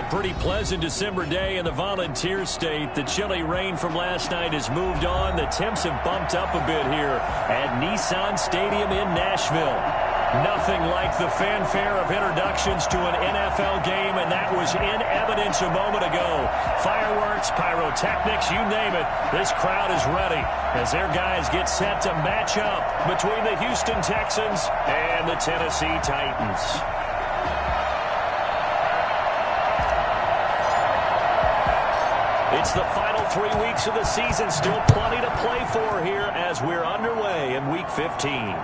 a pretty pleasant December day in the Volunteer State. The chilly rain from last night has moved on. The temps have bumped up a bit here at Nissan Stadium in Nashville. Nothing like the fanfare of introductions to an NFL game, and that was in evidence a moment ago. Fireworks, pyrotechnics, you name it. This crowd is ready as their guys get set to match up between the Houston Texans and the Tennessee Titans. It's the final 3 weeks of the season. Still plenty to play for here as we're underway in Week 15.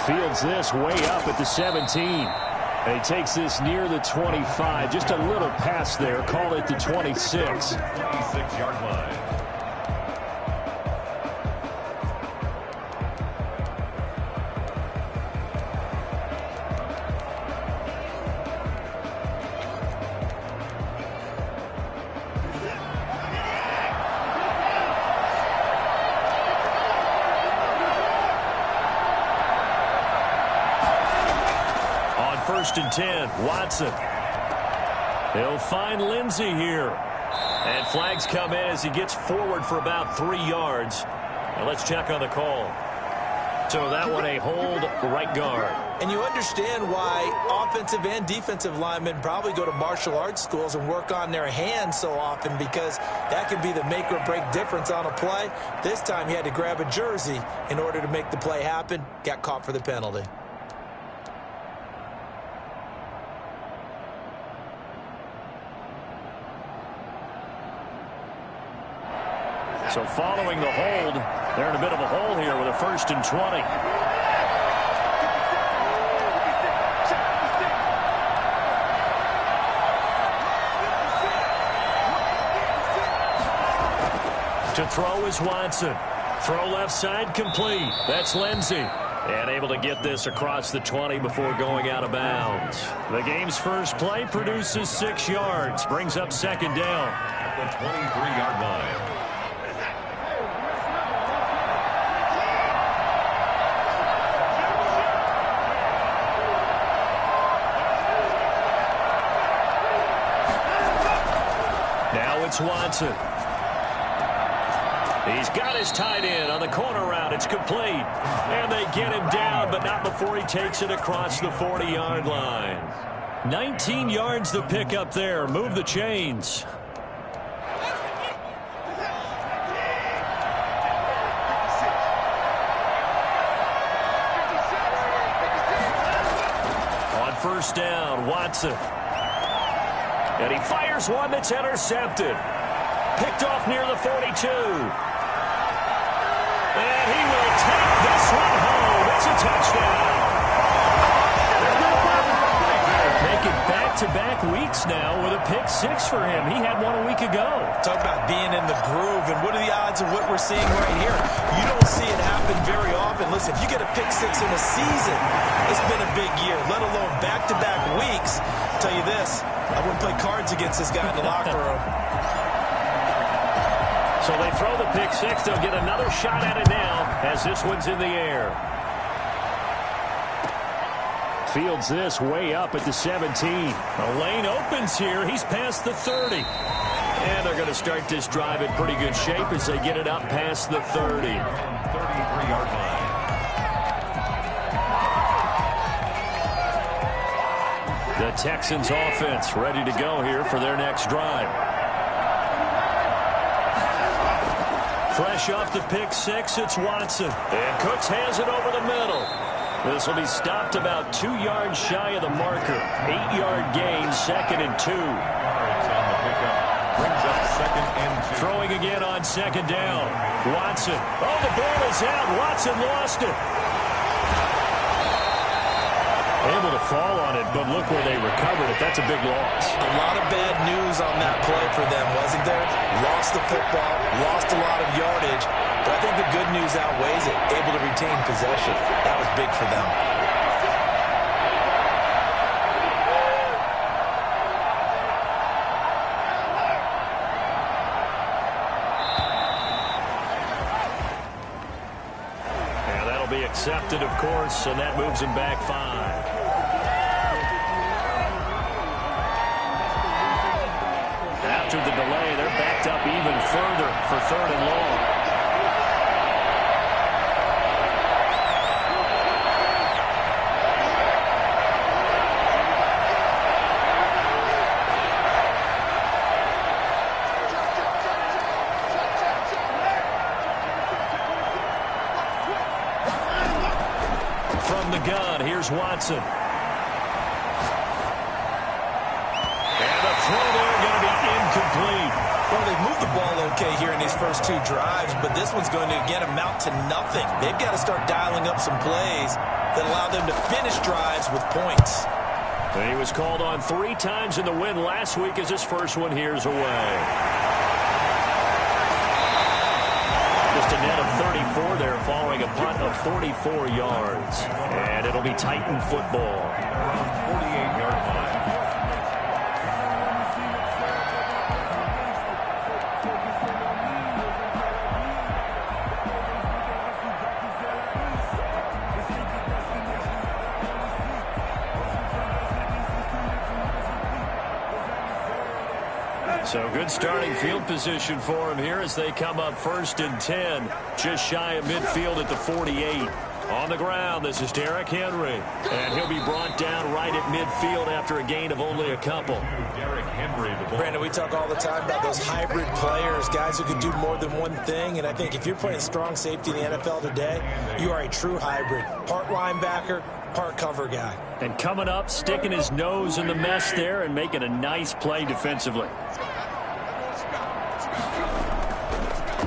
Fields this way up at the 17. And he takes this near the 25. Just a little pass there. Call it the 26. 26-yard line. First and 10, Watson. He'll find Lindsey here. And flags come in as he gets forward for about 3 yards. Now let's check on the call. So that one a hold right guard. And you understand why offensive and defensive linemen probably go to martial arts schools and work on their hands so often, because that can be the make or break difference on a play. This time he had to grab a jersey in order to make the play happen. Got caught for the penalty. So following the hold, they're in a bit of a hole here with a 1st and 20. To throw is Watson. Throw left side complete. That's Lindsey. And able to get this across the 20 before going out of bounds. The game's first play produces 6 yards. Brings up 2nd down. At the 23-yard line. It's Watson. He's got his tight end on the corner route. It's complete. And they get him down, but not before he takes it across the 40-yard line. 19 yards the pickup there. Move the chains. On 1st down, Watson. And he fires one that's intercepted. Picked off near the 42. And he will take this one home. It's a touchdown. Making back-to-back weeks now with a pick 6 for him. He had one a week ago. Talk about being in the groove, and what are the odds of what we're seeing right here? You don't see it happen very often. Listen, if you get a pick 6 in a season, it's been a big year, let alone back-to-back weeks. I'll tell you this, I wouldn't play cards against this guy in the locker room. So they throw the pick 6. They'll get another shot at it now as this one's in the air. Fields this way up at the 17. The lane opens here. He's past the 30. And they're going to start this drive in pretty good shape as they get it up past the 30. 33-yard line. The Texans offense ready to go here for their next drive. Fresh off the pick 6, it's Watson. And Cooks has it over the middle. This will be stopped about 2 yards shy of the marker. 8-yard gain, 2nd and 2. Brings up 2nd and 2. Throwing again on 2nd down. Watson. Oh, the ball is out. Watson lost it. Able to fall on it, but look where they recovered it. That's a big loss. A lot of bad news on that play for them, wasn't there? Lost the football, lost a lot of yardage, but I think the good news outweighs it. Able to retain possession. That was big for them. And that'll be accepted, of course, and that moves him back 5. after the delay. They're backed up even further for 3rd and long. From the gun, here's Watson. And the throw there going to be incomplete. Well, they've moved the ball okay here in these first 2 drives, but this one's going to, again, amount to nothing. They've got to start dialing up some plays that allow them to finish drives with points. And he was called on 3 times in the win last week as his first one here's away. Just a net of 34 there following a punt of 44 yards. And it'll be Titan football. Around 48-yard line. So good starting field position for him here as they come up 1st and 10. Just shy of midfield at the 48. On the ground, this is Derrick Henry. And he'll be brought down right at midfield after a gain of only a couple. Derrick Henry. Brandon, we talk all the time about those hybrid players, guys who can do more than one thing. And I think if you're playing strong safety in the NFL today, you are a true hybrid. Part linebacker, part cover guy. And coming up, sticking his nose in the mess there and making a nice play defensively.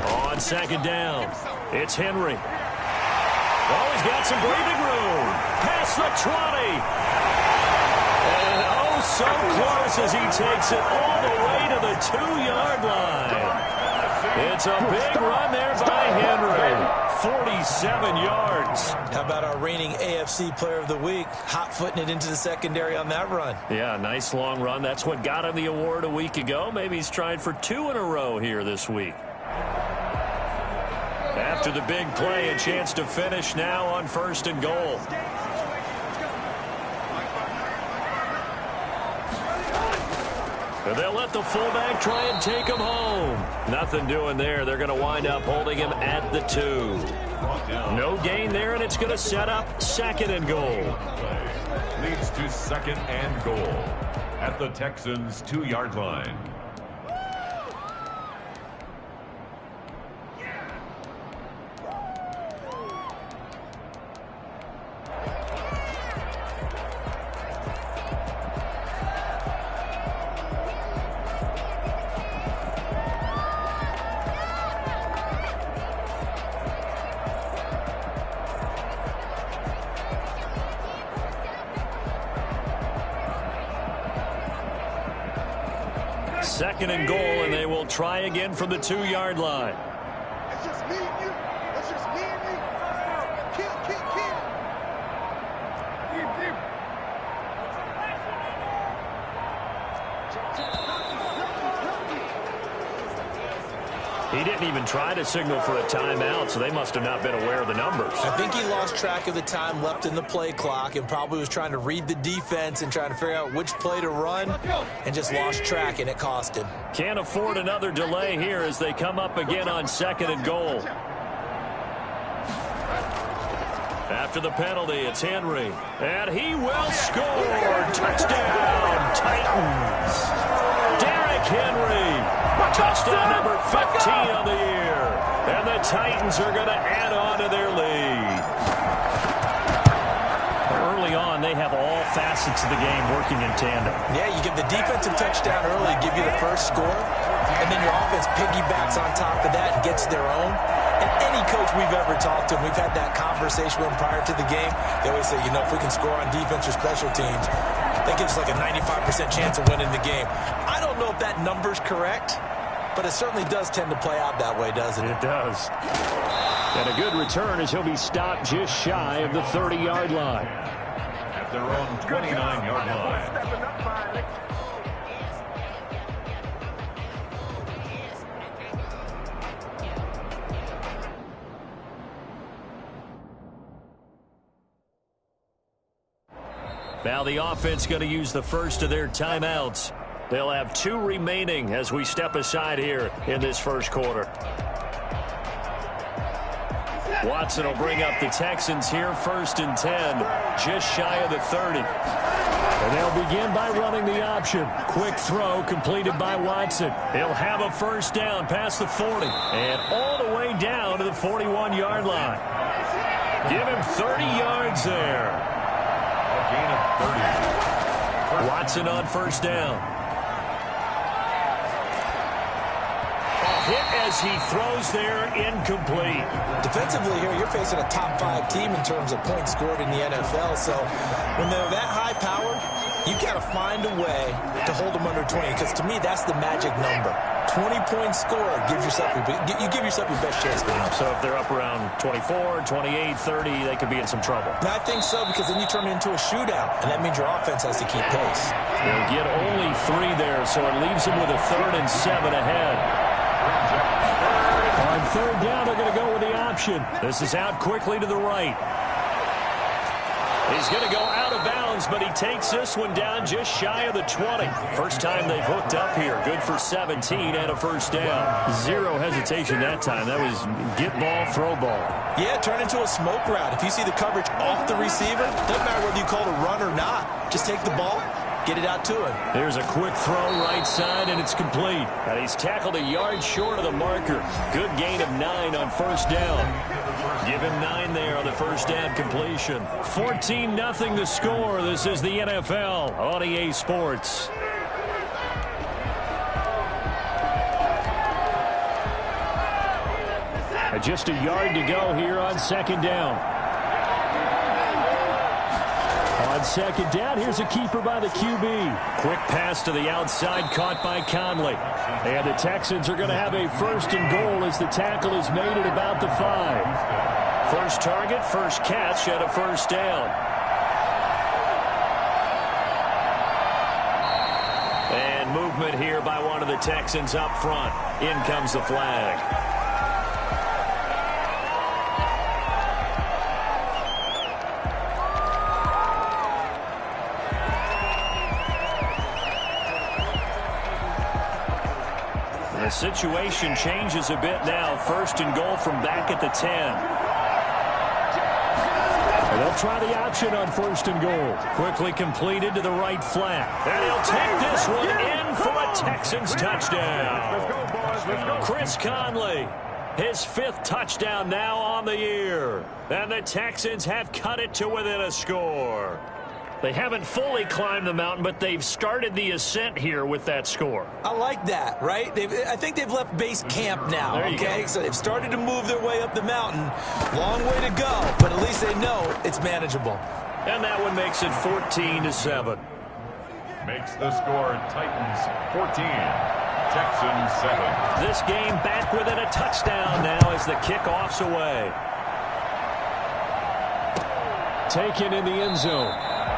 On 2nd down, it's Henry. Oh, he's got some breathing room. Past the 20. And oh, so close as he takes it all the way to the 2-yard line. It's a big run there by Henry. 47 yards. How about our reigning AFC Player of the Week, hot-footing it into the secondary on that run? Yeah, nice long run. That's what got him the award a week ago. Maybe he's trying for 2 in a row here this week. After the big play, a chance to finish now on 1st and goal. And they'll let the fullback try and take him home. Nothing doing there. They're going to wind up holding him at the 2. No gain there, and it's going to set up 2nd and goal. Leads to 2nd and goal at the Texans' 2-yard line. Second and goal, and they will try again from the 2-yard line. It's just me and you. It's just me and you. Kill. He didn't even try to signal for a timeout, so they must have not been aware of the numbers. I think he lost track of the time left in the play clock and probably was trying to read the defense and trying to figure out which play to run and just lost track, and it cost him. Can't afford another delay here as they come up again on 2nd and goal. After the penalty, it's Henry. And he will score. Touchdown, Titans. Derrick Henry. Touchdown number 15 on the year. And the Titans are going to add on to their lead. Early on, they have all facets of the game working in tandem. Yeah, you give the defensive touchdown early, give you the first score, and then your offense piggybacks on top of that and gets their own. And any coach we've ever talked to, and we've had that conversation with them prior to the game, they always say, if we can score on defense or special teams, that gives us like a 95% chance of winning the game. I don't know if that number's correct, but it certainly does tend to play out that way, doesn't it? It does. And a good return as he'll be stopped just shy of the 30-yard line. At their own 29-yard line. Now the offense going to use the first of their timeouts. They'll have 2 remaining as we step aside here in this first quarter. Watson will bring up the Texans here, 1st and 10, just shy of the 30. And they'll begin by running the option. Quick throw completed by Watson. He'll have a first down past the 40 and all the way down to the 41-yard line. Give him 30 yards there. A gain of 30. Watson on first down. Hit as he throws there, incomplete. Defensively here, you're facing a top 5 team in terms of points scored in the NFL. So when they're that high powered, you got to find a way to hold them under 20. Because to me, that's the magic number. 20 points scored gives yourself you give yourself your best chance to win. So if they're up around 24, 28, 30, they could be in some trouble. And I think so, because then you turn it into a shootout, and that means your offense has to keep pace. They'll get only 3 there, so it leaves them with a 3rd and 7 ahead. On 3rd down, they're going to go with the option. This is out quickly to the right. He's going to go out of bounds, but he takes this one down just shy of the 20. First time they've hooked up here. Good for 17 and a first down. 0 hesitation that time. That was get ball, throw ball. Yeah, turn into a smoke route. If you see the coverage off the receiver, doesn't matter whether you call it a run or not. Just take the ball, get it out to him. There's a quick throw right side, and it's complete. And he's tackled a yard short of the marker. Good gain of 9 on first down. Give him 9 there on the first down completion. 14-0 the score. This is the NFL on EA Sports. Just a yard to go here on 2nd down. On 2nd down, here's a keeper by the QB. Quick pass to the outside, caught by Conley. And the Texans are going to have a 1st and goal as the tackle is made at about the 5. First target, first catch at a first down. And movement here by one of the Texans up front. In comes the flag. The situation changes a bit now. 1st and goal from back at the 10. And they'll try the option on 1st and goal. Quickly completed to the right flat. And he'll take this one in for a Texans touchdown. Chris Conley, his 5th touchdown now on the year. And the Texans have cut it to within a score. They haven't fully climbed the mountain, but they've started the ascent here with that score. I like that, right? I think they've left base camp now, okay? So they've started to move their way up the mountain. Long way to go, but at least they know it's manageable. And that one makes it 14-7. Makes the score Titans 14, Texans 7. This game back within a touchdown now as the kickoff's away. Taken in the end zone.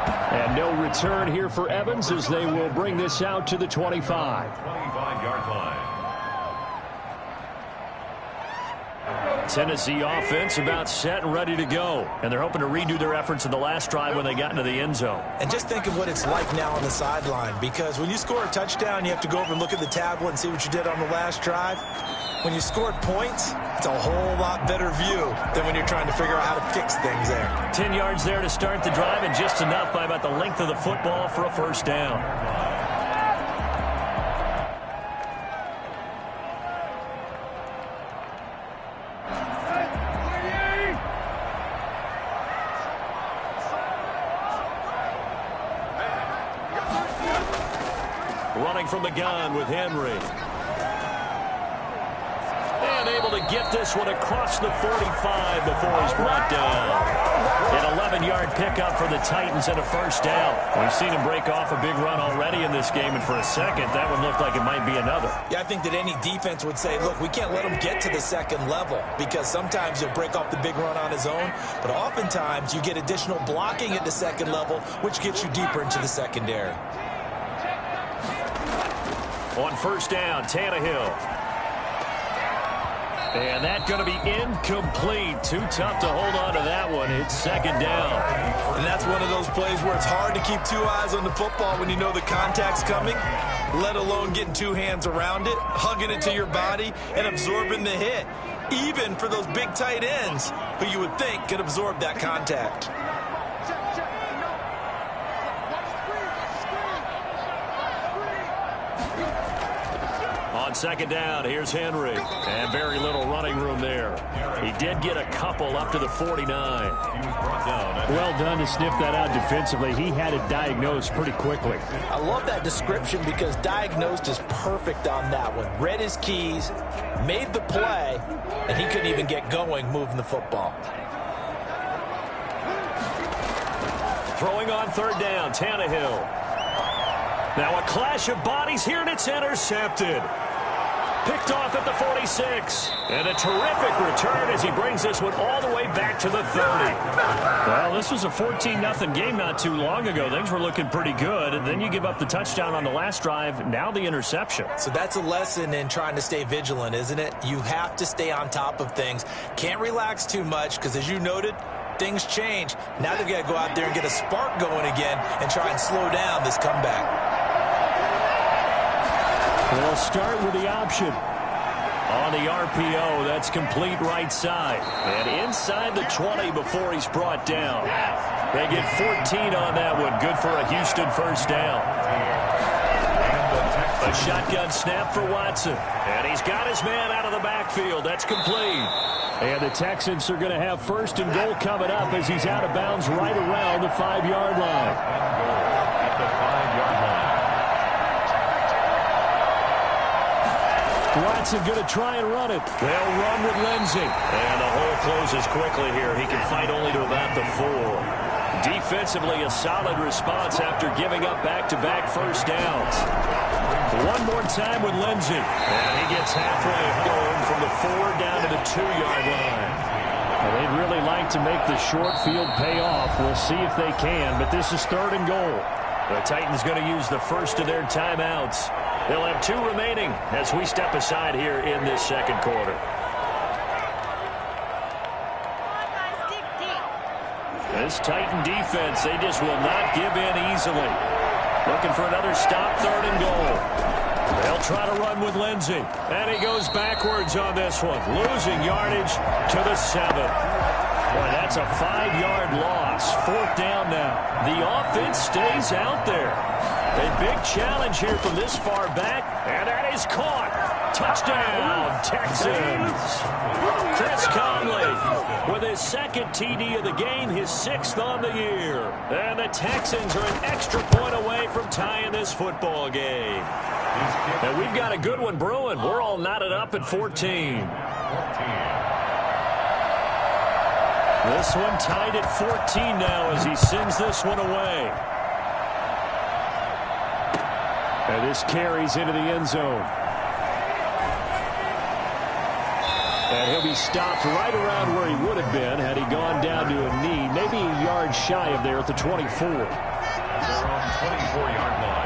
And no return here for Evans as they will bring this out to the 25. 25-yard line. Tennessee offense about set and ready to go. And they're hoping to redo their efforts in the last drive when they got into the end zone. And just think of what it's like now on the sideline, because when you score a touchdown, you have to go over and look at the tablet and see what you did on the last drive. When you scored points, it's a whole lot better view than when you're trying to figure out how to fix things there. 10 yards there to start the drive, and just enough by about the length of the football for a first down. Running from the gun with Henry. And able to get this one across the 45 before he's brought down. An 11-yard pickup for the Titans and a first down. We've seen him break off a big run already in this game, and for a second, that one looked like it might be another. Yeah, I think that any defense would say, look, we can't let him get to the second level, because sometimes he'll break off the big run on his own, but oftentimes you get additional blocking at the second level, which gets you deeper into the secondary. On first down, Tannehill. And that's going to be incomplete. Too tough to hold on to that one. It's 2nd down. And that's one of those plays where it's hard to keep two eyes on the football when you know the contact's coming, let alone getting two hands around it, hugging it to your body, and absorbing the hit, even for those big tight ends who you would think could absorb that contact. On second down, here's Henry. And very little running room there. He did get a couple up to the 49. Well done to sniff that out defensively. He had it diagnosed pretty quickly. I love that description because diagnosed is perfect on that one. Read his keys, made the play, and he couldn't even get going moving the football. Throwing on third down, Tannehill. Now a clash of bodies here, and it's intercepted. Picked off at the 46. And a terrific return as he brings this one all the way back to the 30. Well, this was a 14-0 game not too long ago. Things were looking pretty good. And then you give up the touchdown on the last drive. Now the interception. So that's a lesson in trying to stay vigilant, isn't it? You have to stay on top of things. Can't relax too much because, as you noted, things change. Now they've got to go out there and get a spark going again and try and slow down this comeback. They'll start with the option. On the RPO, that's complete right side. And inside the 20 before he's brought down. They get 14 on that one. Good for a Houston first down. A shotgun snap for Watson. And he's got his man out of the backfield. That's complete. And the Texans are going to have first and goal coming up as he's out of bounds right around the 5-yard line. At the 5-yard line. Watson going to try and run it. They'll run with Lindsey. And the hole closes quickly here. He can fight only to about the 4. Defensively, a solid response after giving up back-to-back first downs. One more time with Lindsey. And he gets halfway home from the 4 down to the 2-yard line. Well, they'd really like to make the short field pay off. We'll see if they can, but this is third and goal. The Titans going to use the first of their timeouts. They'll have 2 remaining as we step aside here in this second quarter. This Titan defense, they just will not give in easily. Looking for another stop, third and goal. They'll try to run with Lindsey. And he goes backwards on this one. Losing yardage to the 7. Boy, that's a 5-yard loss. 4th down now. The offense stays out there. A big challenge here from this far back. And that is caught. Touchdown, Texans. Chris Conley with his 2nd TD of the game, his 6th on the year. And the Texans are an extra point away from tying this football game. And we've got a good one brewing. We're all knotted up at 14. This one tied at 14 now as he sends this one away. And this carries into the end zone. And he'll be stopped right around where he would have been had he gone down to a knee, maybe a yard shy of there at the 24. They're on 24-yard line.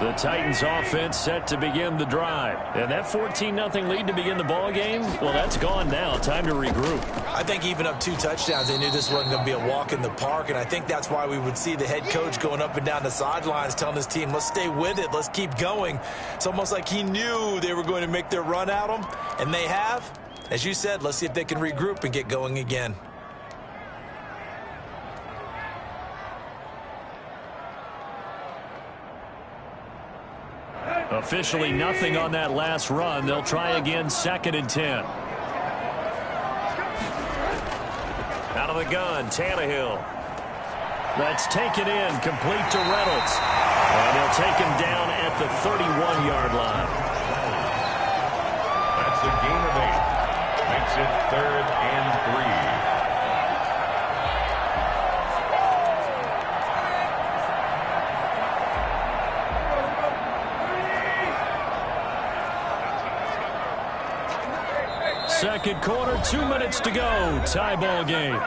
The Titans offense set to begin the drive. And that 14-0 lead to begin the ball game, well, that's gone now. Time to regroup. I think even up 2 touchdowns, they knew this wasn't going to be a walk in the park, and I think that's why we would see the head coach going up and down the sidelines telling his team, let's stay with it, let's keep going. It's almost like he knew they were going to make their run at him, and they have. As you said, let's see if they can regroup and get going again. Officially nothing on that last run. They'll try again, 2nd and 10. Out of the gun, Tannehill. That's taken in, complete to Reynolds. And they'll take him down at the 31-yard line. That's a gain of 8. Makes it 3rd and 3. Second quarter, 2 minutes to go. Tie ball game.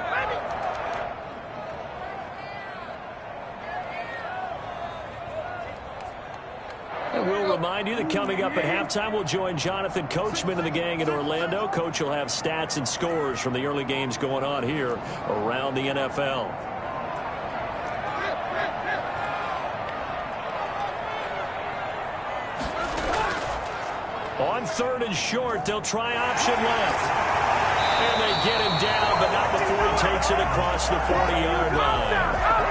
And we'll remind you that coming up at halftime, we'll join Jonathan Coachman and the gang in Orlando. Coach will have stats and scores from the early games going on here around the NFL. On 3rd and short, they'll try option left. And they get him down, but not before he takes it across the 40-yard line.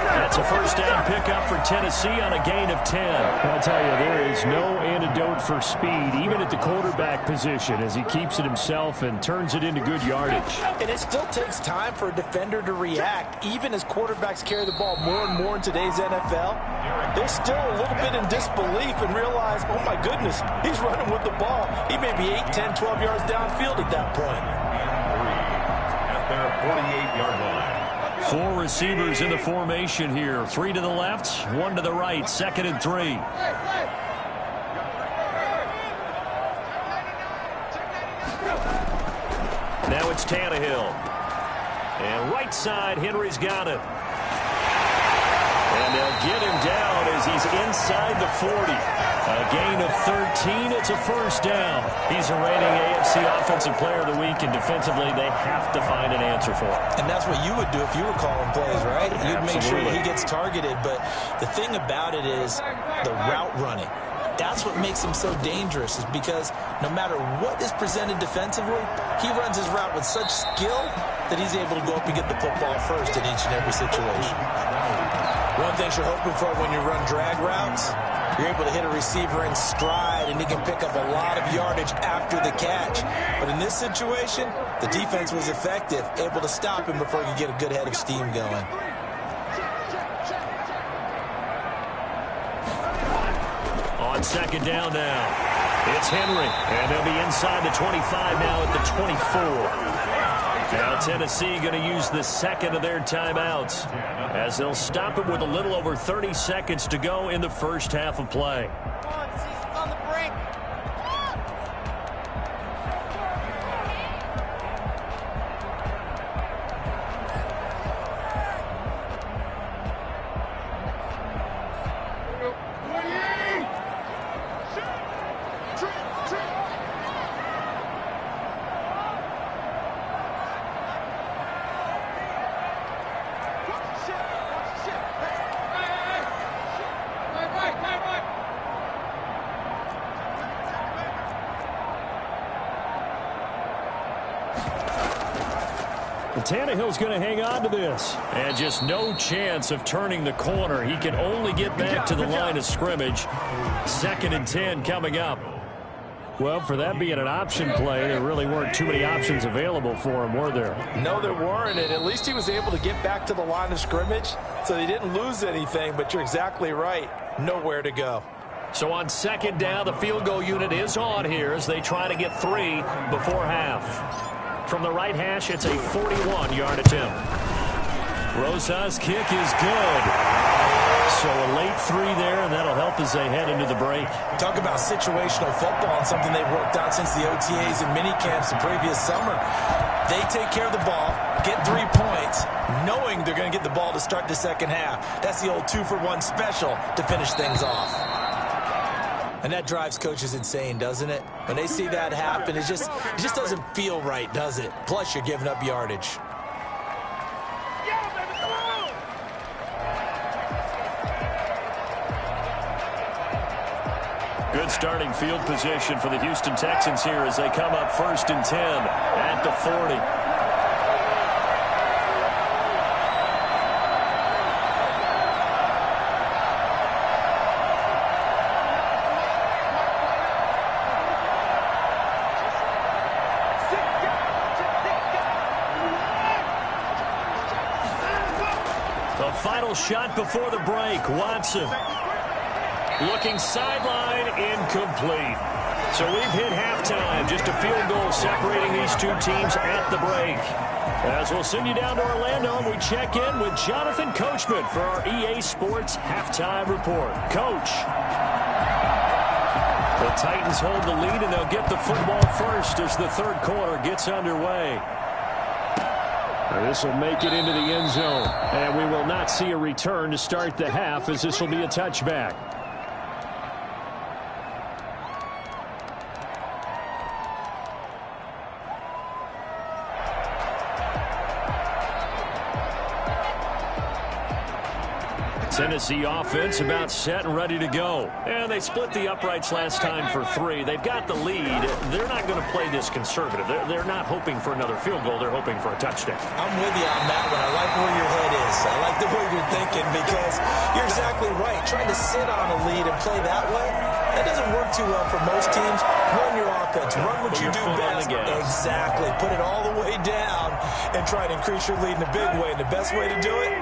That's a first down pickup for Tennessee on a gain of 10. I'll tell you, there is no antidote for speed, even at the quarterback position, as he keeps it himself and turns it into good yardage. And it still takes time for a defender to react. Even as quarterbacks carry the ball more and more in today's NFL, they're still a little bit in disbelief and realize, oh my goodness, he's running with the ball. He may be 8, 10, 12 yards downfield at that point. At their 48-yard line. 4 receivers in the formation here. 3 to the left, 1 to the right. 2nd and 3. Now it's Tannehill. And right side, Henry's got it. And they'll get him down as he's inside the 40. A gain of 13. It's a first down. He's a reigning AFC Offensive Player of the Week, and defensively they have to find an answer for him. And that's what you would do if you were calling plays, right? You'd make sure he gets targeted. But the thing about it is the route running. That's what makes him so dangerous, is because no matter what is presented defensively, he runs his route with such skill that he's able to go up and get the football first in each and every situation. One thing you're hoping for when you run drag routes, you're able to hit a receiver in stride, and he can pick up a lot of yardage after the catch. But in this situation, the defense was effective, able to stop him before he could get a good head of steam going. On 2nd down now, it's Henry, and they'll be inside the 25 now at the 24. Now Tennessee going to use the 2nd of their timeouts as they'll stop it with a little over 30 seconds to go in the first half of play. On the brink. Tannehill's going to hang on to this. And just no chance of turning the corner. He can only get back to the line of scrimmage. 2nd and 10 coming up. Well, for that being an option play, there really weren't too many options available for him, were there? No, there weren't, and at least he was able to get back to the line of scrimmage, so they didn't lose anything, but you're exactly right. Nowhere to go. So on 2nd down, the field goal unit is on here as they try to get 3 before half. From the right hash, it's a 41-yard attempt. Rosa's kick is good. So a late 3 there, and that'll help as they head into the break. Talk about situational football and something they've worked out since the OTAs and minicamps the previous summer. They take care of the ball, get 3 points, knowing they're going to get the ball to start the second half. That's the old 2-for-1 special to finish things off. And that drives coaches insane, doesn't it? When they see that happen, it just doesn't feel right, does it? Plus, you're giving up yardage. Good starting field position for the Houston Texans here as they come up 1st and 10 at the 40. Shot before the break. Watson looking sideline, incomplete. So we've hit halftime. Just a field goal separating these two teams at the break. As we'll send you down to Orlando, and we check in with Jonathan Coachman for our EA Sports Halftime Report. Coach. The Titans hold the lead, and they'll get the football first as the 3rd quarter gets underway. This will make it into the end zone, and we will not see a return to start the half, as this will be a touchback. Tennessee offense about set and ready to go. And they split the uprights last time for 3. They've got the lead. They're not going to play this conservative. They're not hoping for another field goal. They're hoping for a touchdown. I'm with you on that one. I like where your head is. I like the way you're thinking because you're exactly right. Trying to sit on a lead and play that way, that doesn't work too well for most teams. Run your offense. Run what you do best. Exactly. Put it all the way down and try to increase your lead in a big way. And the best way to do it,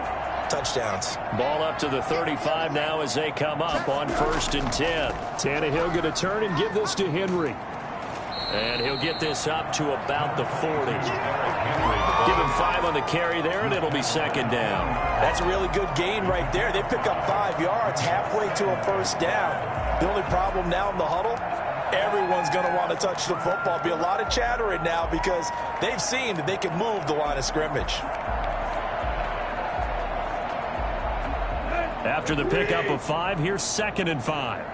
touchdowns. Ball up to the 35 now as they come up on 1st and 10. Tannehill going to turn and give this to Henry. And he'll get this up to about the 40. Give him 5 on the carry there, and it'll be 2nd down. That's a really good gain right there. They pick up 5 yards halfway to a 1st down. The only problem now in the huddle, everyone's going to want to touch the football. Be a lot of chattering now because they've seen that they can move the line of scrimmage. After the pickup of 5, here's 2nd and 5.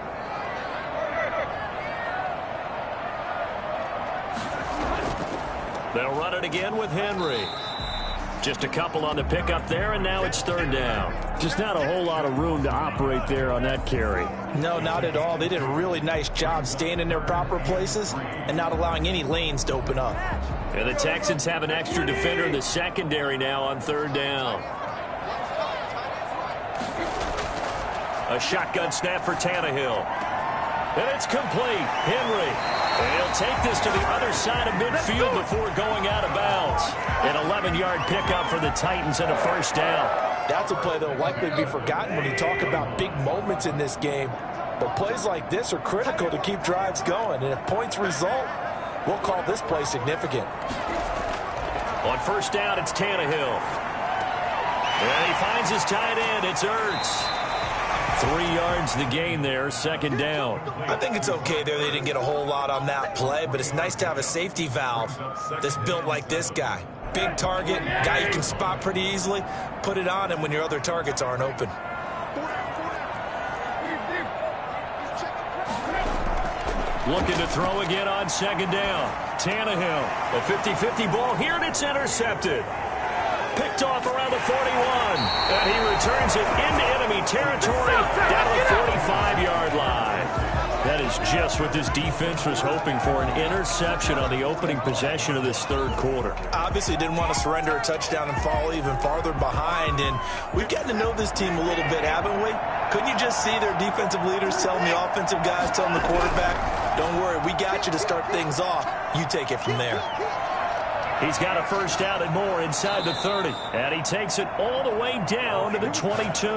They'll run it again with Henry. Just a couple on the pickup there, and now it's 3rd down. Just not a whole lot of room to operate there on that carry. No, not at all. They did a really nice job staying in their proper places and not allowing any lanes to open up. And the Texans have an extra defender in the secondary now on 3rd down. A shotgun snap for Tannehill. And it's complete. Henry. And he'll take this to the other side of midfield before going out of bounds. An 11-yard pickup for the Titans and a 1st down. That's a play that will likely be forgotten when you talk about big moments in this game. But plays like this are critical to keep drives going. And if points result, we'll call this play significant. On 1st down, it's Tannehill. And he finds his tight end. It's Ertz. 3 yards the gain there, 2nd down. I think it's okay there. They didn't get a whole lot on that play, but it's nice to have a safety valve that's built like this guy. Big target, guy you can spot pretty easily. Put it on him when your other targets aren't open. Looking to throw again on 2nd down. Tannehill, a 50-50 ball here, and it's intercepted. Picked off around the 41, and he returns it into enemy territory down to the 45-yard line. That is just what this defense was hoping for, an interception on the opening possession of this 3rd quarter. Obviously didn't want to surrender a touchdown and fall even farther behind, and we've gotten to know this team a little bit, haven't we? Couldn't you just see their defensive leaders telling the offensive guys, telling the quarterback, don't worry, we got you to start things off. You take it from there. He's got a 1st down and more inside the 30. And he takes it all the way down to the 22. 23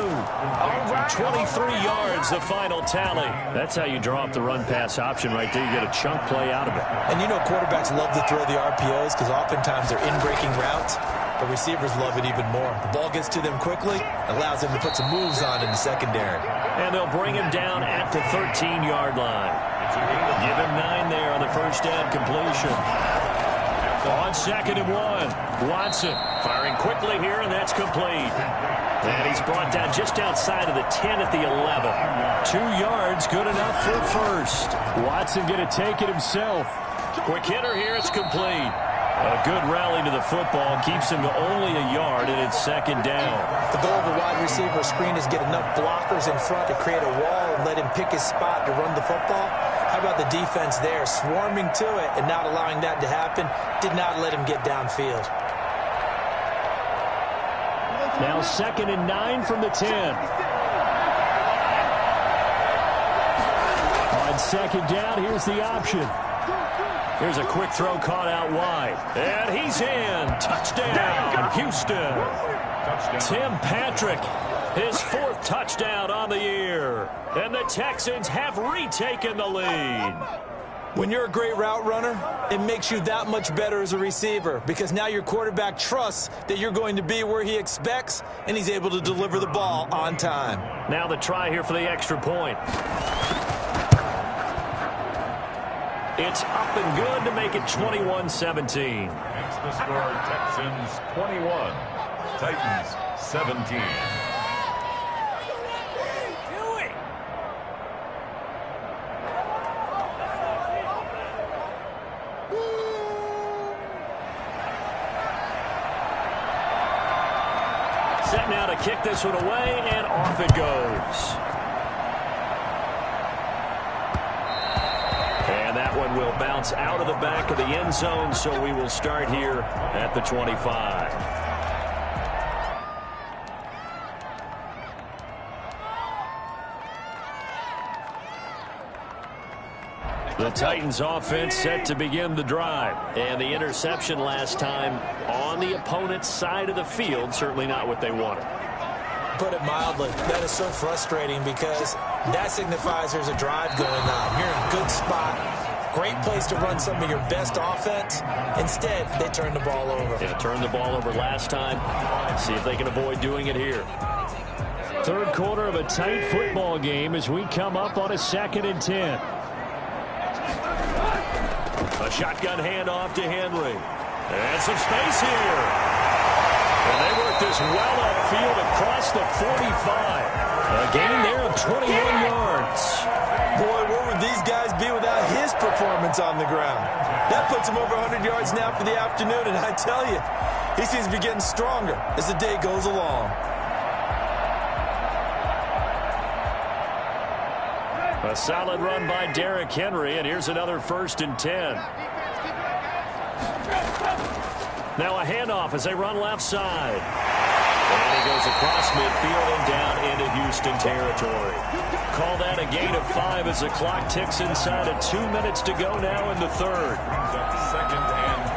yards, the final tally. That's how you draw up the run-pass option right there. You get a chunk play out of it. And you know quarterbacks love to throw the RPOs because oftentimes they're in-breaking routes. But receivers love it even more. The ball gets to them quickly, allows them to put some moves on in the secondary. And they'll bring him down at the 13-yard line. Give him 9 there on the 1st down completion. On 2nd and 1, Watson firing quickly here, and that's complete. And he's brought down just outside of the 10 at the 11. 2 yards, good enough for 1st. Watson going to take it himself. Quick hitter here, it's complete. A good rally to the football, keeps him to only a yard, and it's 2nd down. The goal of a wide receiver screen is get enough blockers in front to create a wall and let him pick his spot to run the football. How about the defense there, swarming to it and not allowing that to happen? Did not let him get downfield. Now 2nd and 9 from the 10. On 2nd down, here's the option. Here's a quick throw caught out wide. And he's in. Touchdown, Houston. Tim Patrick, his 4th touchdown on the year. And the Texans have retaken the lead. When you're a great route runner, it makes you that much better as a receiver because now your quarterback trusts that you're going to be where he expects, and he's able to deliver the ball on time. Now the try here for the extra point. It's up and good to make it 21-17. Hence the score, Texans 21, Titans 17. Set now to kick this one away, and off it goes. And that one will bounce out of the back of the end zone, so we will start here at the 25. The Titans offense set to begin the drive. And the interception last time on the opponent's side of the field, certainly not what they wanted. Put it mildly, that is so frustrating because that signifies there's a drive going on. You're in a good spot. Great place to run some of your best offense. Instead, they turn the ball over. Yeah, turned the ball over last time. See if they can avoid doing it here. Third quarter of a tight football game as we come up on a 2nd and 10. A shotgun handoff to Henry. And some space here. And they work this well upfield across the 45. A gain there of 21 yards. Boy, where would these guys be without his performance on the ground? That puts him over 100 yards now for the afternoon, and I tell you, he seems to be getting stronger as the day goes along. A solid run by Derrick Henry, and here's another 1st and 10. Now a handoff as they run left side. And he goes across midfield and down into Houston territory. Call that a gain of 5 as the clock ticks inside of 2 minutes to go now in the third. 2nd and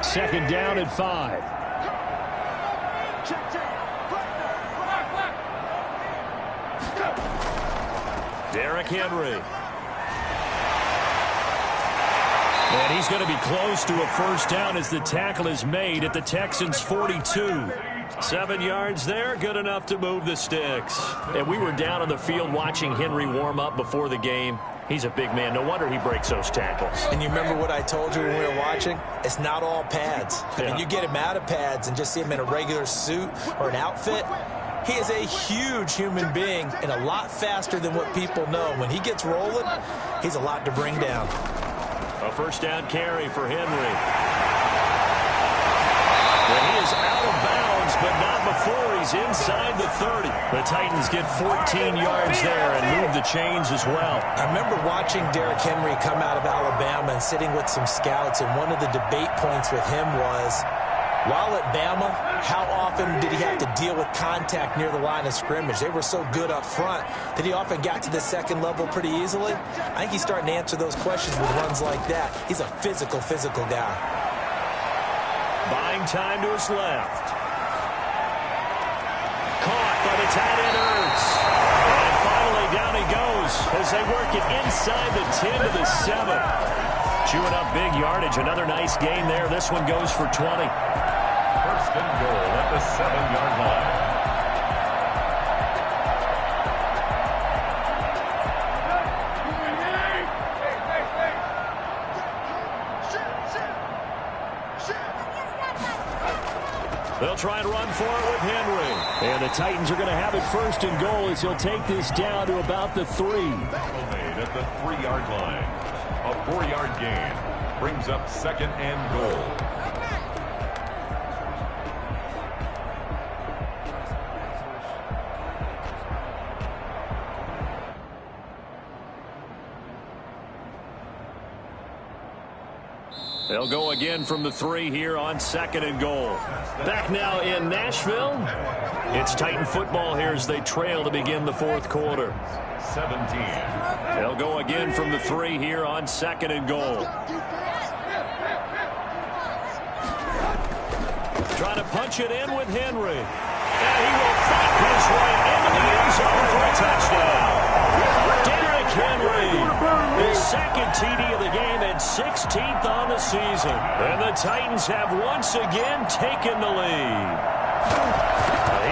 5. 2nd down and 5. Derrick Henry. And he's going to be close to a 1st down as the tackle is made at the Texans' 42. 7 yards there, good enough to move the sticks. And we were down on the field watching Henry warm up before the game. He's a big man. No wonder he breaks those tackles. And you remember what I told you when we were watching? It's not all pads. I mean, Yeah. you get him out of pads and just see him in a regular suit or an outfit. He is a huge human being and a lot faster than what people know. When he gets rolling, he's a lot to bring down. A 1st down carry for Henry. And he is out of bounds, but not before he's inside the 30. The Titans get 14 yards there and move the chains as well. I remember watching Derrick Henry come out of Alabama and sitting with some scouts, and one of the debate points with him was, while at Bama, how often did he have to deal with contact near the line of scrimmage? They were so good up front that he often got to the 2nd level pretty easily. I think he's starting to answer those questions with runs like that. He's a physical guy. Buying time to his left. Caught by the tight end Ertz. And finally down he goes as they work it inside the 10 to the 7. Chewing up big yardage. Another nice gain there. This one goes for 20. 1st and goal at the 7-yard line. They'll try and run for it with Henry. And the Titans are going to have it 1st and goal as he'll take this down to about the 3. Tackle made at the 3-yard line. A 4-yard gain brings up 2nd and goal. They'll go again from the 3 here on 2nd and goal. Back now in Nashville. It's Titan football here as they trail to begin the 4th quarter. 17. They'll go again from the 3 here on 2nd and goal. Trying to punch it in with Henry. And he will fight his way into the end zone for a touchdown. Derrick Henry, his 2nd TD of the game and 16th on the season. And the Titans have once again taken the lead.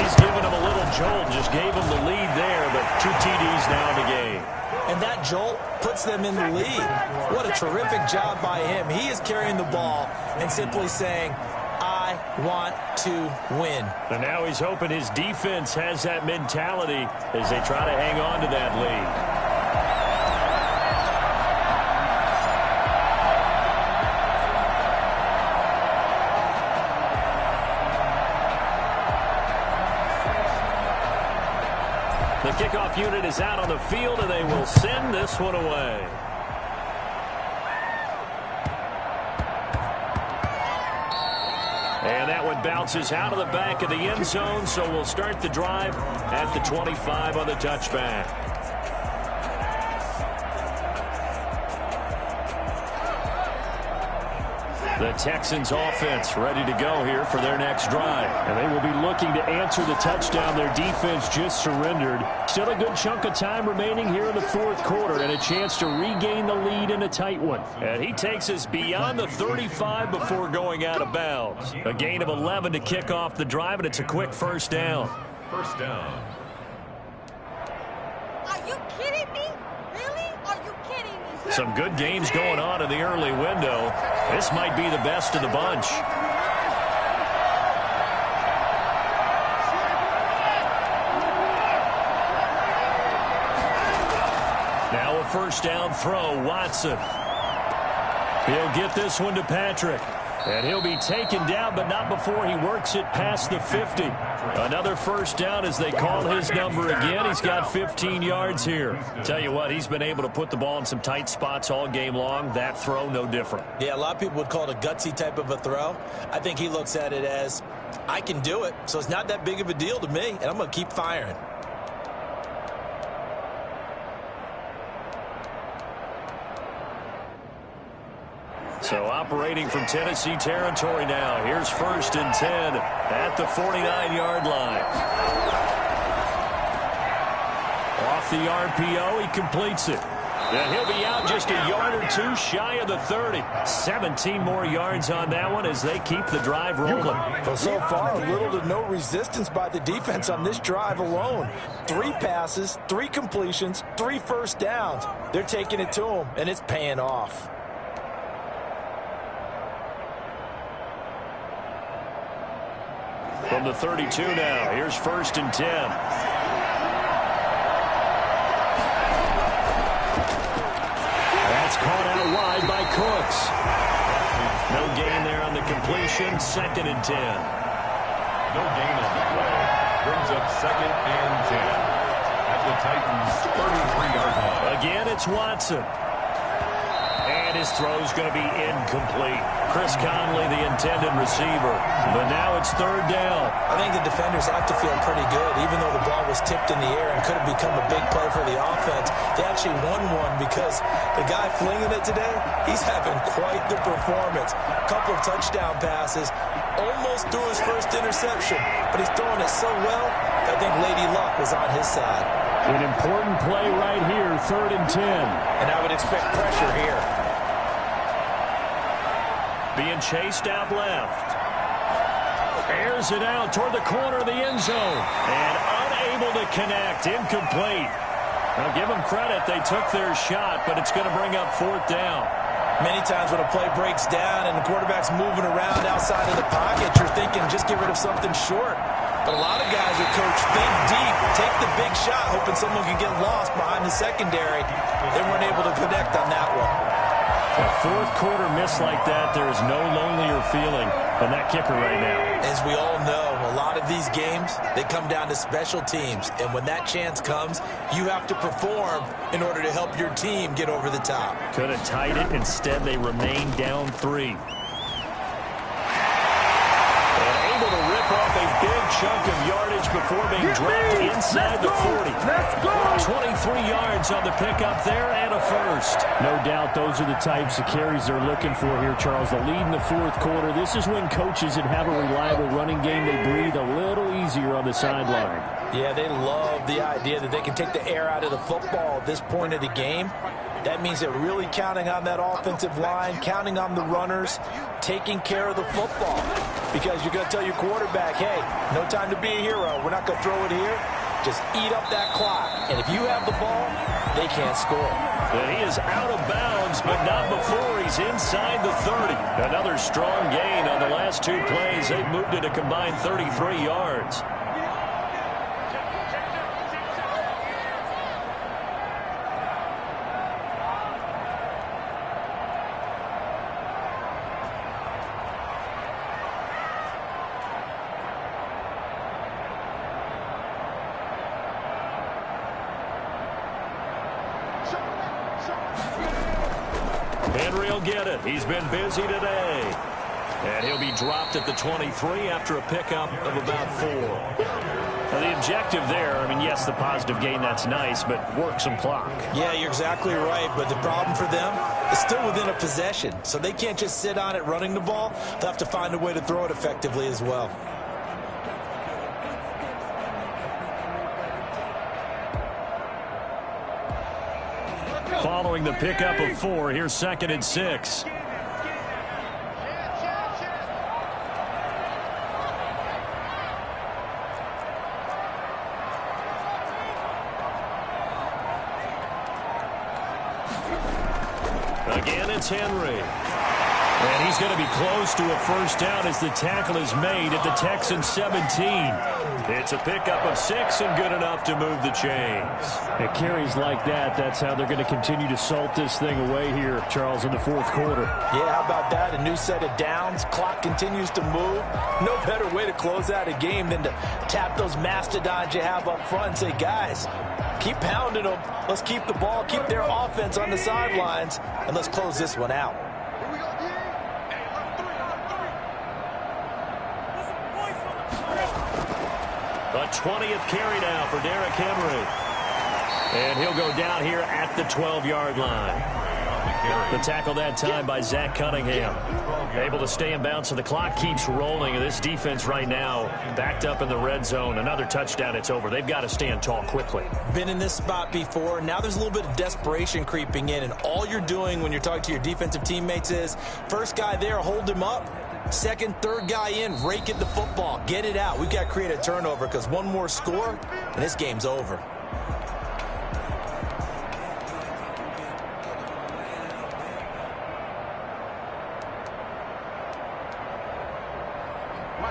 He's given him a little jolt, just gave him the lead there, but 2 TDs now in the game. And that jolt puts them in the lead. What a terrific job by him. He is carrying the ball and simply saying, I want to win. And now he's hoping his defense has that mentality as they try to hang on to that lead. The kickoff unit is out on the field, and they will send this one away. And that one bounces out of the back of the end zone, so we'll start the drive at the 25 on the touchback. The Texans offense ready to go here for their next drive. And they will be looking to answer the touchdown their defense just surrendered. Still a good chunk of time remaining here in the fourth quarter and a chance to regain the lead in a tight one. And he takes us beyond the 35 before going out of bounds. A gain of 11 to kick off the drive, and it's a quick first down. First down. Are you kidding me? Really? Are you kidding me? Some good games going on in the early window. This might be the best of the bunch. Now a first down throw, Watson. He'll get this one to Patrick. And he'll be taken down, but not before he works it past the 50. Another first down as they call his number again. He's got 15 yards here. Tell you what, he's been able to put the ball in some tight spots all game long. That throw, no different. Yeah, a lot of people would call it a gutsy type of a throw. I think he looks at it as, I can do it, so it's not that big of a deal to me, and I'm going to keep firing. So operating from Tennessee territory now. Here's first and 10 at the 49-yard line. Off the RPO, he completes it. And he'll be out just a yard or two shy of the 30. 17 more yards on that one as they keep the drive rolling. Well, so far, little to no resistance by the defense on this drive alone. 3 passes, 3 completions, 3 first downs. They're taking it to them, and it's paying off. From the 32 now, here's first and 10. That's caught out wide by Cooks. No gain there on the completion, second and 10. No gain on the play. Brings up second and 10 at the Titans' 33-yard line. Again, it's Watson. And his throw's going to be incomplete. Chris Conley, the intended receiver. But now it's third down. I think the defenders have to feel pretty good, even though the ball was tipped in the air and could have become a big play for the offense. They actually won one because the guy flinging it today, he's having quite the performance. A couple of touchdown passes, almost threw his first interception, but he's throwing it so well, I think Lady Luck was on his side. An important play right here, third and 10. And I would expect pressure here. Being chased out left. Airs it out toward the corner of the end zone. And unable to connect. Incomplete. Now give them credit. They took their shot, but it's going to bring up fourth down. Many times when a play breaks down and the quarterback's moving around outside of the pocket, you're thinking just get rid of something short. But a lot of guys are coached, think deep, take the big shot, hoping someone can get lost behind the secondary. They weren't able to connect on that one. A fourth quarter miss like that, there is no lonelier feeling than that kicker right now. As we all know, a lot of these games, they come down to special teams. And when that chance comes, you have to perform in order to help your team get over the top. Could have tied it. Instead, they remain down 3. And able to rip off a big chunk of yardage before being dropped inside the 40. Let's go! 23 yards on the pickup there and a first. No doubt those are the types of carries they're looking for here, Charles. The lead in the fourth quarter. This is when coaches that have a reliable running game, they breathe a little easier on the sideline. Yeah, they love the idea that they can take the air out of the football at this point of the game. That means they're really counting on that offensive line, counting on the runners, taking care of the football. Because you're going to tell your quarterback, hey, no time to be a hero. We're not going to throw it here. Just eat up that clock. And if you have the ball, they can't score. And he is out of bounds, but not before he's inside the 30. Another strong gain on the last 2 plays. They've moved it a combined 33 yards. Henry will get it. He's been busy today. And he'll be dropped at the 23 after a pickup of about 4. Now the objective there, I mean, yes, the positive gain, that's nice, but work some clock. Yeah, you're exactly right. But the problem for them is still within a possession. So they can't just sit on it running the ball. They'll have to find a way to throw it effectively as well. Following the pickup of 4, here's 2nd and 6. Again, it's Henry. And he's going to be close to a first down as the tackle is made at the Texans 17. It's a pickup of 6 and good enough to move the chains. It carries like that. That's how they're going to continue to salt this thing away here, Charles, in the 4th quarter. Yeah, how about that? A new set of downs. Clock continues to move. No better way to close out a game than to tap those mastodons you have up front and say, guys, keep pounding them. Let's keep the ball, keep their offense on the sidelines, and let's close this one out. The 20th carry now for Derrick Henry. And he'll go down here at the 12-yard line. The tackle that time by Zach Cunningham. Able to stay in bounds, so the clock keeps rolling. And this defense right now backed up in the red zone. Another touchdown, it's over. They've got to stand tall quickly. Been in this spot before. Now there's a little bit of desperation creeping in. And all you're doing when you're talking to your defensive teammates is, first guy there, hold him up. Second, third guy in, rake at the football. Get it out. We've got to create a turnover because one more score, and this game's over.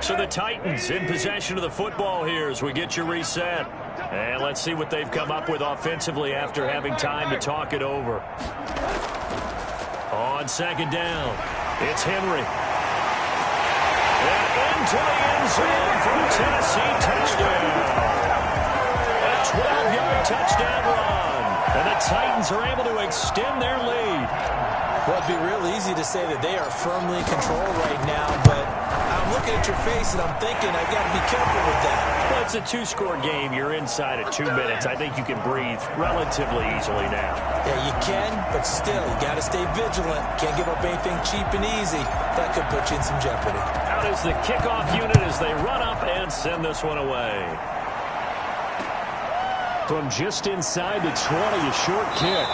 So the Titans in possession of the football here as we get you reset. And let's see what they've come up with offensively after having time to talk it over. On 2nd down, it's Henry. And into the end zone for a Tennessee touchdown. A 12-yard touchdown run. And the Titans are able to extend their lead. Well, it'd be real easy to say that they are firmly in control right now, but I'm looking at your face and I'm thinking I've got to be careful with that. Well, it's a 2-score game. You're inside at 2 minutes. I think you can breathe relatively easily now. Yeah, you can, but still, you got to stay vigilant. Can't give up anything cheap and easy. That could put you in some jeopardy. Out is the kickoff unit as they run up and send this one away. From just inside the 20, a short kick.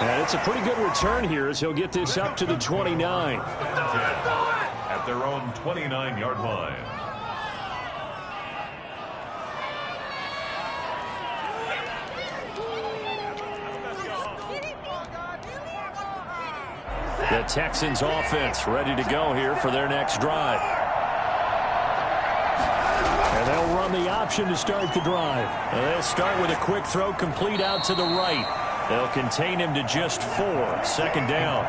And it's a pretty good return here as he'll get this up to the 29. At their own 29-yard line. The Texans offense ready to go here for their next drive. And they'll run the option to start the drive. And they'll start with a quick throw complete out to the right. They'll contain him to just 4. 2nd down.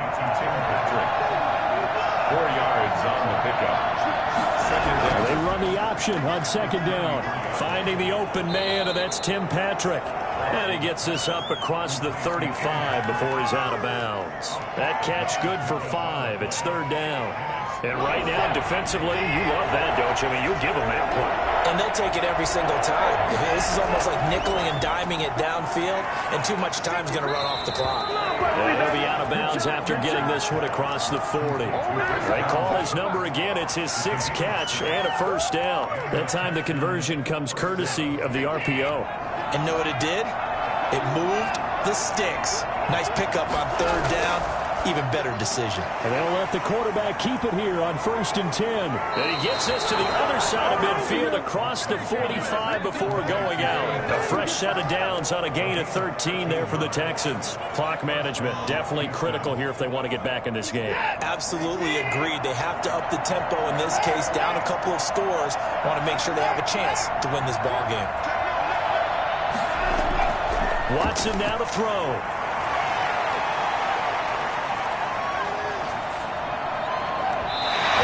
4 yards on the pickup. 2nd down. They run the option on 2nd down. Finding the open man, and that's Tim Patrick. And he gets this up across the 35 before he's out of bounds. That catch good for 5. It's 3rd down. And right now, defensively, you love that, don't you? I mean, you'll give them that play. And they'll take it every single time. This is almost like nickeling and diming it downfield, and too much time's going to run off the clock. And he'll be out of bounds after getting this one across the 40. They call his number again. It's his 6th catch and a first down. That time the conversion comes courtesy of the RPO. And know what it did? It moved the sticks. Nice pickup on 3rd down. Even better decision. And they'll let the quarterback keep it here on 1st and 10. And he gets this to the other side of midfield across the 45 before going out. A fresh set of downs on a gain of 13 there for the Texans. Clock management definitely critical here if they want to get back in this game. Absolutely agreed. They have to up the tempo in this case. Down a couple of scores. Want to make sure they have a chance to win this ball game. Watson now to throw.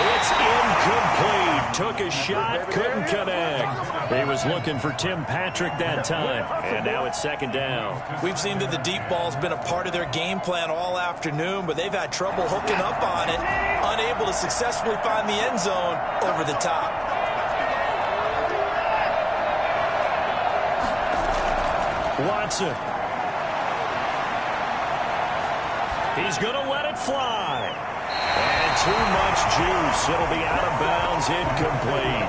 It's incomplete. Took a shot, couldn't connect. He was looking for Tim Patrick that time, and now it's second down. We've seen that the deep ball's been a part of their game plan all afternoon, but they've had trouble hooking up on it, unable to successfully find the end zone over the top. Watson. He's going to let it fly. And too much juice. It'll be out of bounds, incomplete.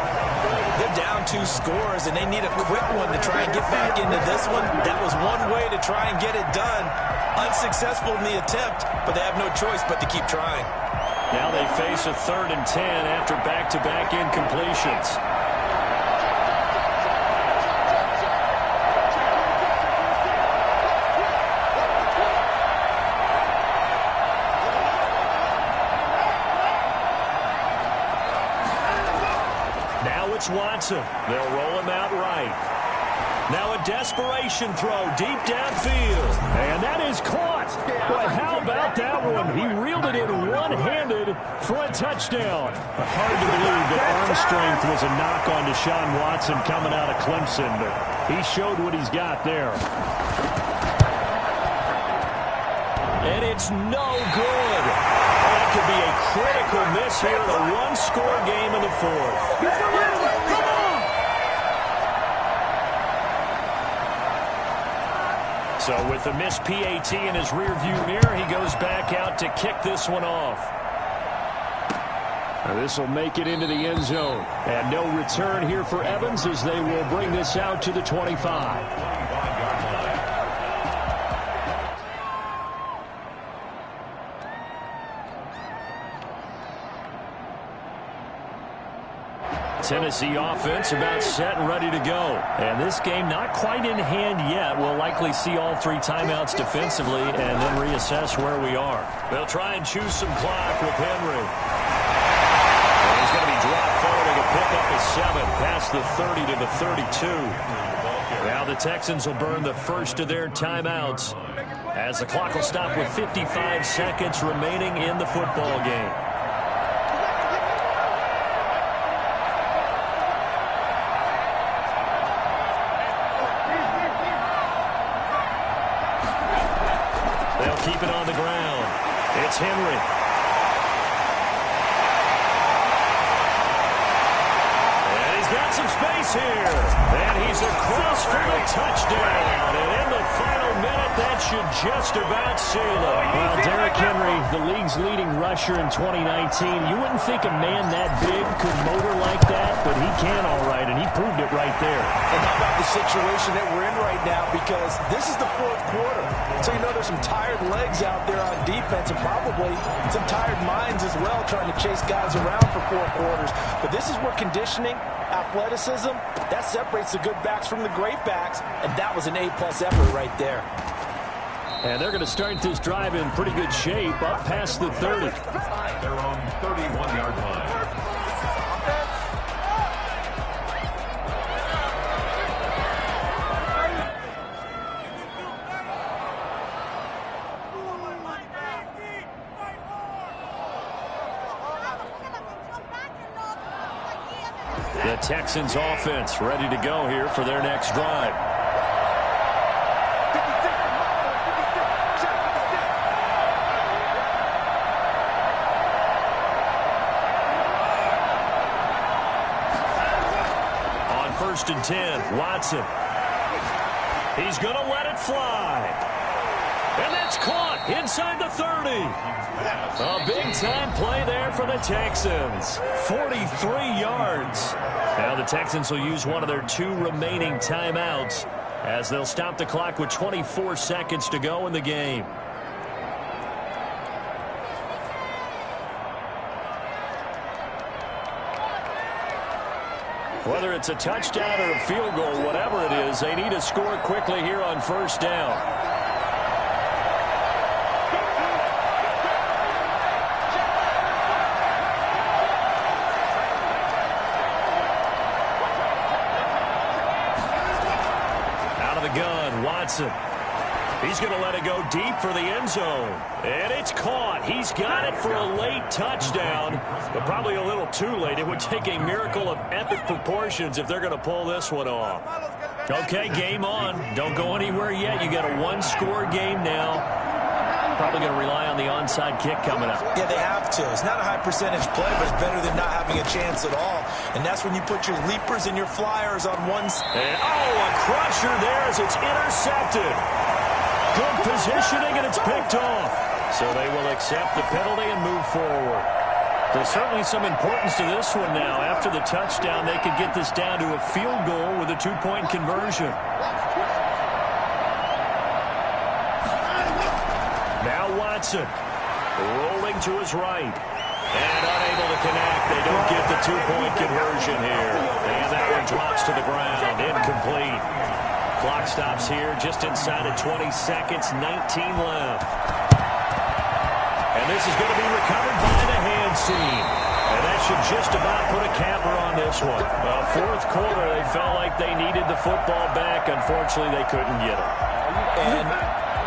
They're down 2 scores, and they need a quick one to try and get back into this one. That was one way to try and get it done. Unsuccessful in the attempt, but they have no choice but to keep trying. Now they face a 3rd and 10 after back-to-back incompletions. Watson. They'll roll him out right. Now a desperation throw deep downfield. And that is caught. Well, how about that one? He reeled it in one-handed for a touchdown. Hard to believe that arm strength was a knock on Deshaun Watson coming out of Clemson, but he showed what he's got there. And it's no good. That could be a critical miss here in a one-score game in the 4th. So with the missed PAT in his rearview mirror, he goes back out to kick this one off. This will make it into the end zone. And no return here for Evans as they will bring this out to the 25. Tennessee offense about set and ready to go. And this game not quite in hand yet. We'll likely see all 3 timeouts defensively and then reassess where we are. They'll try and choose some clock with Henry. And he's going to be dropped forward to pick up a 7 past the 30 to the 32. Now the Texans will burn the first of their timeouts as the clock will stop with 55 seconds remaining in the football game. Keep it on the ground. It's Henry. And he's got some space here. And he's across for the touchdown. And in the final minute, that should just about seal it. Well, Derrick Henry, the league's leading rusher in 2019. You wouldn't think a man that big could motor like that, but he can all right, and he proved it right there. And how about the situation that we're in right now? Because this is the 4th quarter. So you know there's some tired legs out there on defense and probably some tired minds as well trying to chase guys around for 4 quarters. But this is where conditioning, athleticism, that separates the good backs from the great backs. And that was an A-plus effort right there. And they're going to start this drive in pretty good shape up past the 30. They're on 31-yard line. The Texans offense ready to go here for their next drive. On 1st and 10, Watson. He's going to let it fly. And that's caught inside the 30. A big-time play there for the Texans. 43 yards. Now the Texans will use one of their 2 remaining timeouts as they'll stop the clock with 24 seconds to go in the game. Whether it's a touchdown or a field goal, whatever it is, they need to score quickly here on 1st down. Watson. He's going to let it go deep for the end zone. And it's caught. He's got it for a late touchdown, but probably a little too late. It would take a miracle of epic proportions if they're going to pull this one off. Okay, game on. Don't go anywhere yet. You got a one-score game now. Probably going to rely on the onside kick coming up. Yeah, they have to. It's not a high percentage play, but it's better than not having a chance at all. And that's when you put your leapers and your flyers on one side. And, a crusher there as it's intercepted. Good positioning, and it's picked off. So they will accept the penalty and move forward. There's certainly some importance to this one now. After the touchdown, they could get this down to a field goal with a two-point conversion. Now Watson rolling to his right. And unable to connect. They don't get the two-point conversion here. And that one drops to the ground. Incomplete. Clock stops here just inside of 20 seconds. 19 left. And this is going to be recovered by the hand seam. And that should just about put a capper on this one. Fourth quarter, they felt like they needed the football back. Unfortunately, they couldn't get it. And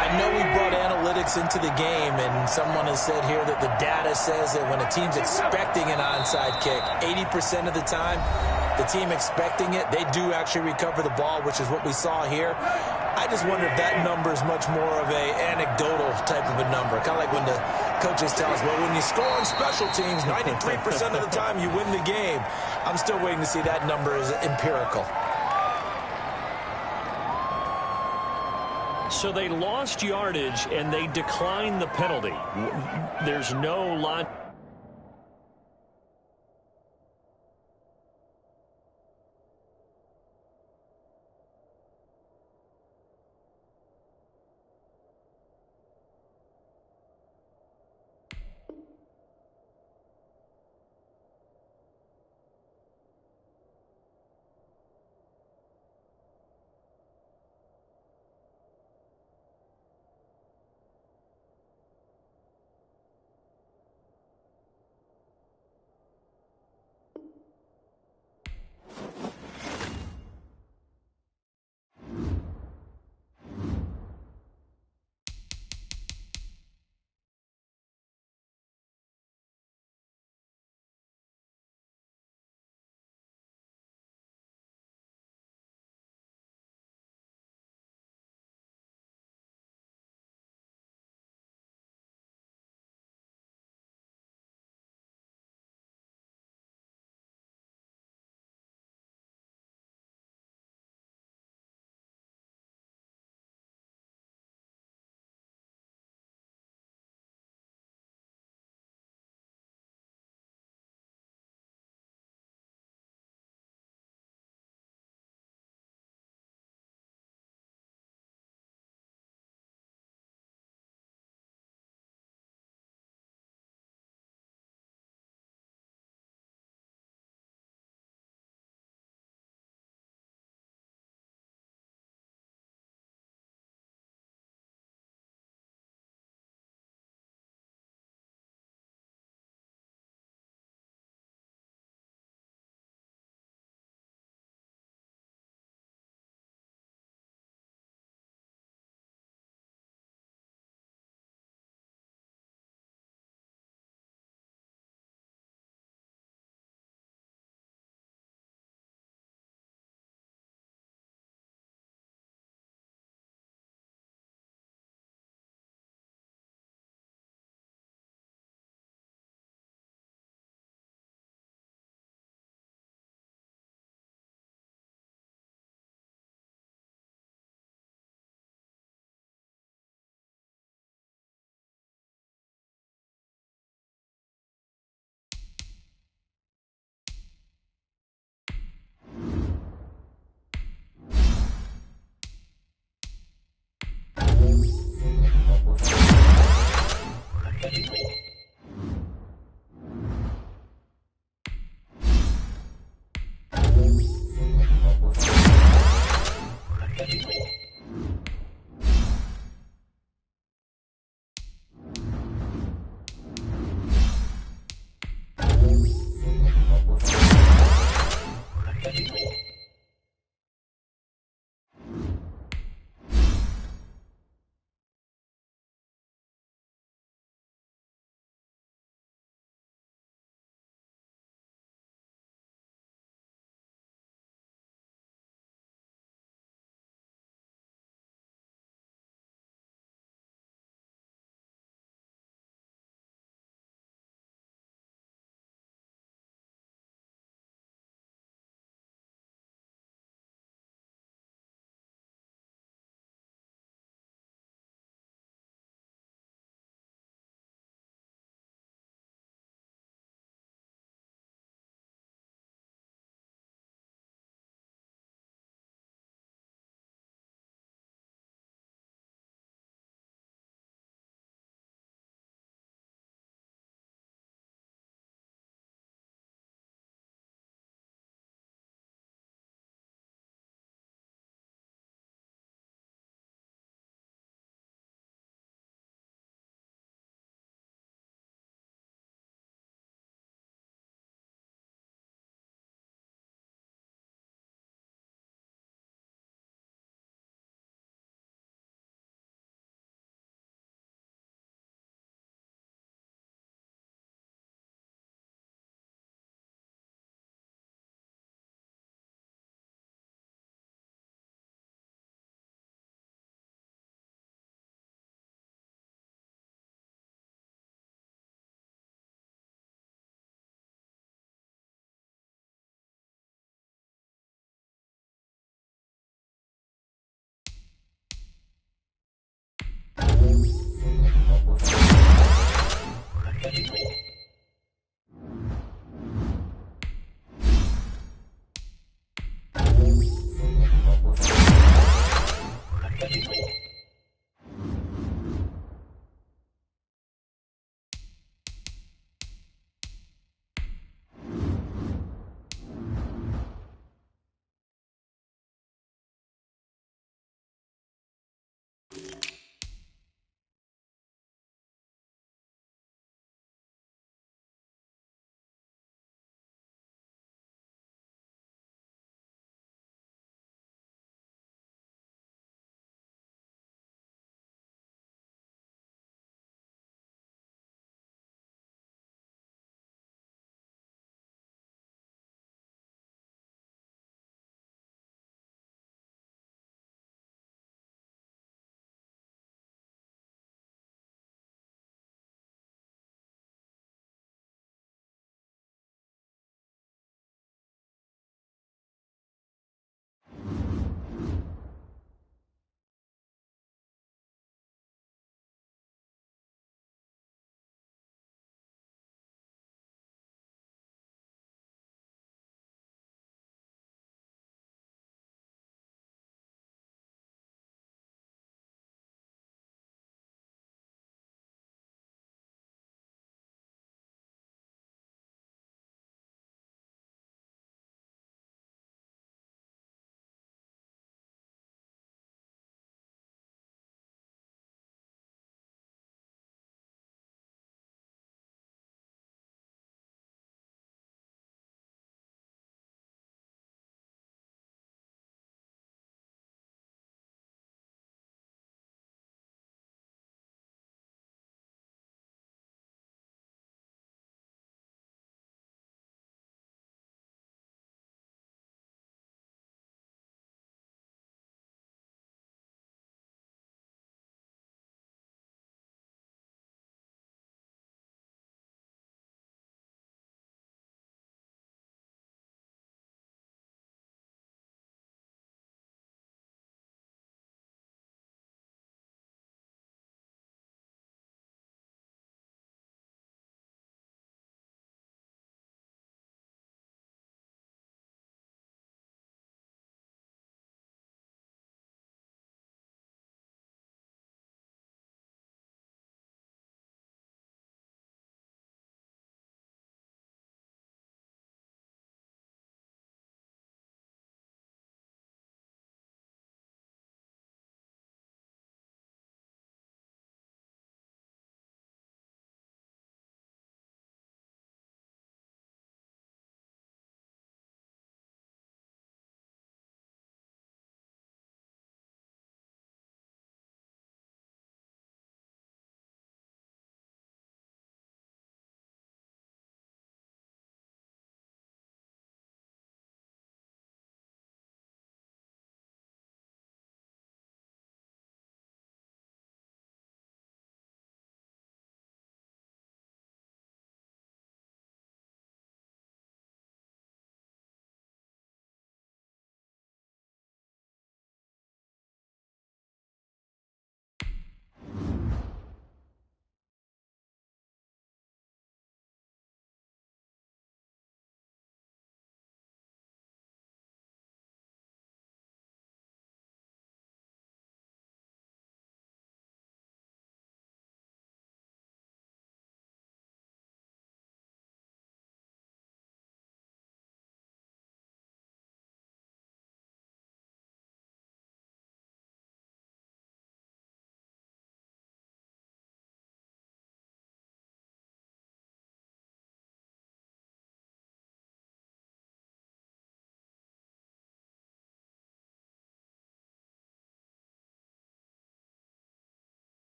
I know we brought analytics into the game, and someone has said here that the data says that when a team's expecting an onside kick, 80% of the time, the team expecting it, they do actually recover the ball, which is what we saw here. I just wonder if that number is much more of a anecdotal type of a number. Kind of like when the coaches tell us, well, when you score on special teams, 93% of the time you win the game. I'm still waiting to see that number is empirical. So they lost yardage, and they declined the penalty. There's no lot.